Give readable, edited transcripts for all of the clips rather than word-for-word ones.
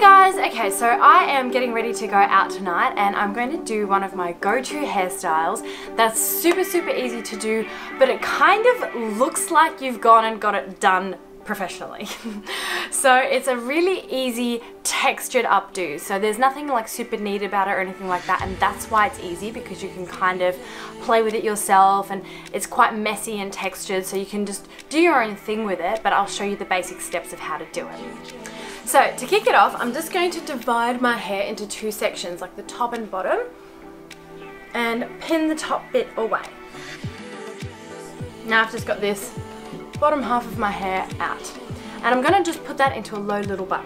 Hi guys, okay, so I am getting ready to go out tonight and I'm going to do one of my go-to hairstyles that's super easy to do, but it kind of looks like you've gone and got it done professionally. So it's a really easy textured updo, so there's nothing like super neat about it or anything like that, and that's why it's easy, because you can kind of play with it yourself and it's quite messy and textured, so you can just do your own thing with it, but I'll show you the basic steps of how to do it. So to kick it off, I'm just going to divide my hair into two sections, like the top and bottom, and pin the top bit away. Now I've just got this bottom half of my hair out, and I'm going to just put that into a low little bun.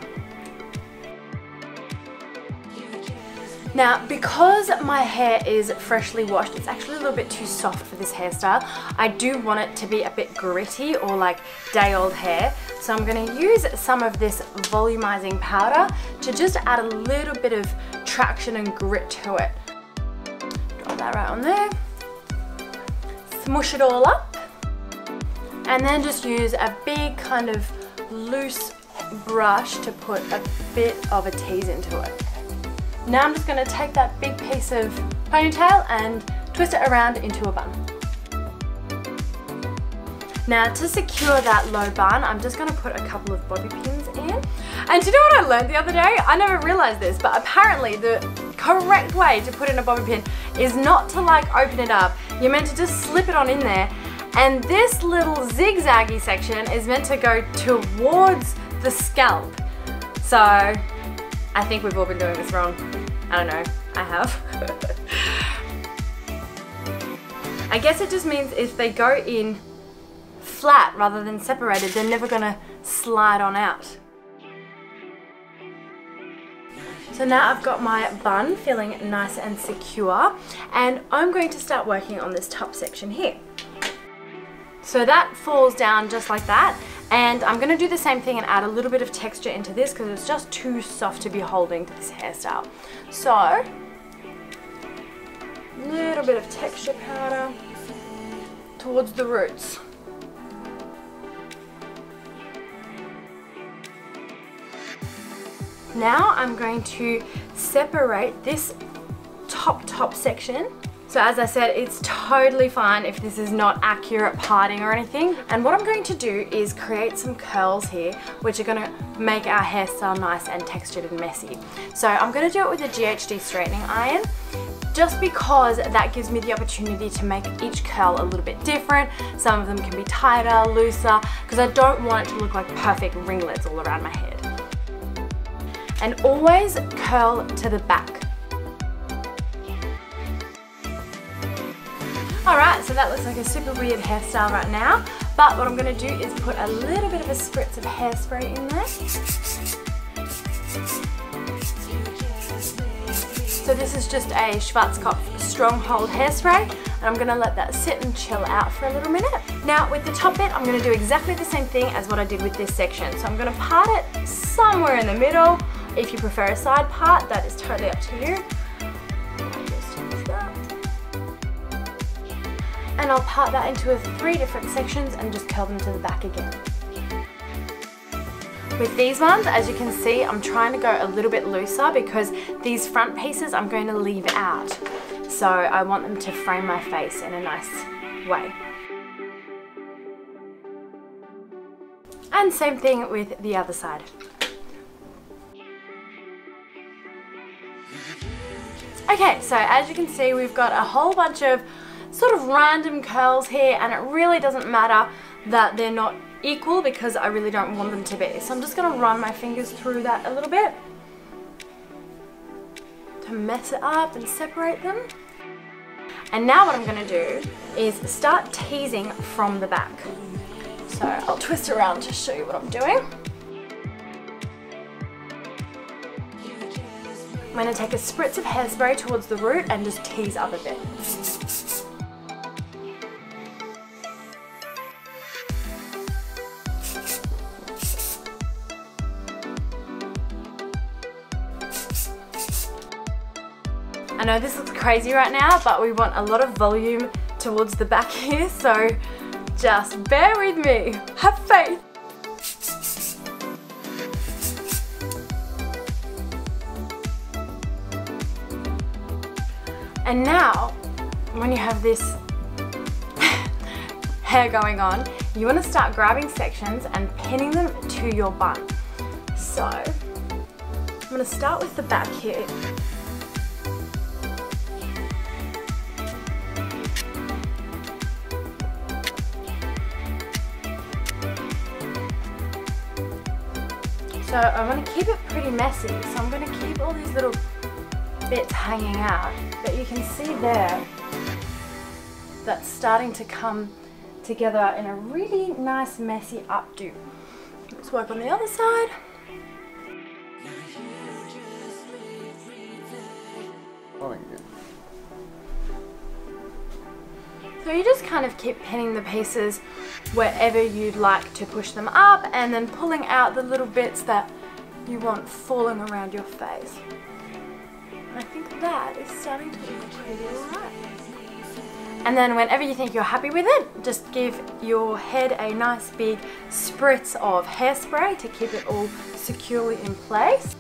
Now, because my hair is freshly washed, it's actually a little bit too soft for this hairstyle. I do want it to be a bit gritty or like day-old hair. So I'm going to use some of this volumizing powder to just add a little bit of traction and grit to it. Drop that right on there. Smush it all up. And then just use a big kind of loose brush to put a bit of a tease into it. Now I'm just going to take that big piece of ponytail and twist it around into a bun. Now to secure that low bun, I'm just going to put a couple of bobby pins in. And do you know what I learned the other day? I never realized this, but apparently the correct way to put in a bobby pin is not to like open it up. You're meant to just slip it on in there, and this little zigzaggy section is meant to go towards the scalp. So I think we've all been doing this wrong. I don't know, I have. I guess it just means if they go in flat rather than separated, they're never gonna slide on out. So now I've got my bun feeling nice and secure, and I'm going to start working on this top section here. So that falls down just like that, and I'm going to do the same thing and add a little bit of texture into this because it's just too soft to be holding to this hairstyle. So, a little bit of texture powder towards the roots. Now I'm going to separate this top section. So as I said, it's totally fine if this is not accurate parting or anything. And what I'm going to do is create some curls here, which are going to make our hairstyle nice and textured and messy. So I'm going to do it with a GHD straightening iron, just because that gives me the opportunity to make each curl a little bit different. Some of them can be tighter, looser, because I don't want it to look like perfect ringlets all around my head. And always curl to the back. Alright, so that looks like a super weird hairstyle right now, but what I'm going to do is put a little bit of a spritz of hairspray in there. So this is just a Schwarzkopf Stronghold hairspray, and I'm going to let that sit and chill out for a little minute. Now with the top bit, I'm going to do exactly the same thing as what I did with this section. So I'm going to part it somewhere in the middle. If you prefer a side part, that is totally up to you. And I'll part that into 3 different sections and just curl them to the back again. With these ones, as you can see, I'm trying to go a little bit looser because these front pieces I'm going to leave out. So I want them to frame my face in a nice way. And same thing with the other side. Okay, so as you can see, we've got a whole bunch of sort of random curls here, and it really doesn't matter that they're not equal because I really don't want them to be. So I'm just going to run my fingers through that a little bit to mess it up and separate them. And now what I'm going to do is start teasing from the back. So I'll twist around to show you what I'm doing. I'm going to take a spritz of hairspray towards the root and just tease up a bit. I know this looks crazy right now, but we want a lot of volume towards the back here, so just bear with me. Have faith. And now, when you have this hair going on, you want to start grabbing sections and pinning them to your bun. So, I'm going to start with the back here. So I want to keep it pretty messy, so I'm going to keep all these little bits hanging out, but you can see there that's starting to come together in a really nice messy updo. Let's work on the other side. So you just kind of keep pinning the pieces wherever you'd like to push them up, and then pulling out the little bits that you want falling around your face. I think that is starting to look pretty alright. And then whenever you think you're happy with it, just give your head a nice big spritz of hairspray to keep it all securely in place.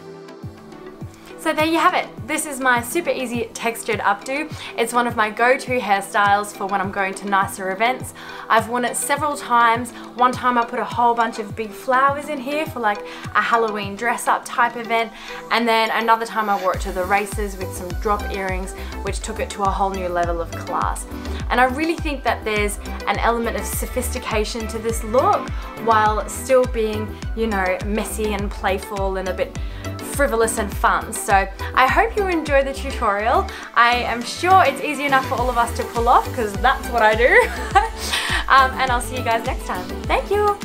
So there you have it. This is my super easy textured updo. It's one of my go-to hairstyles for when I'm going to nicer events. I've worn it several times. One time I put a whole bunch of big flowers in here for like a Halloween dress up type event. And then another time I wore it to the races with some drop earrings, which took it to a whole new level of class. And I really think that there's an element of sophistication to this look while still being, you know, messy and playful and a bit frivolous and fun. So I hope you enjoy the tutorial. I am sure it's easy enough for all of us to pull off, because that's what I do. And I'll see you guys next time. Thank you.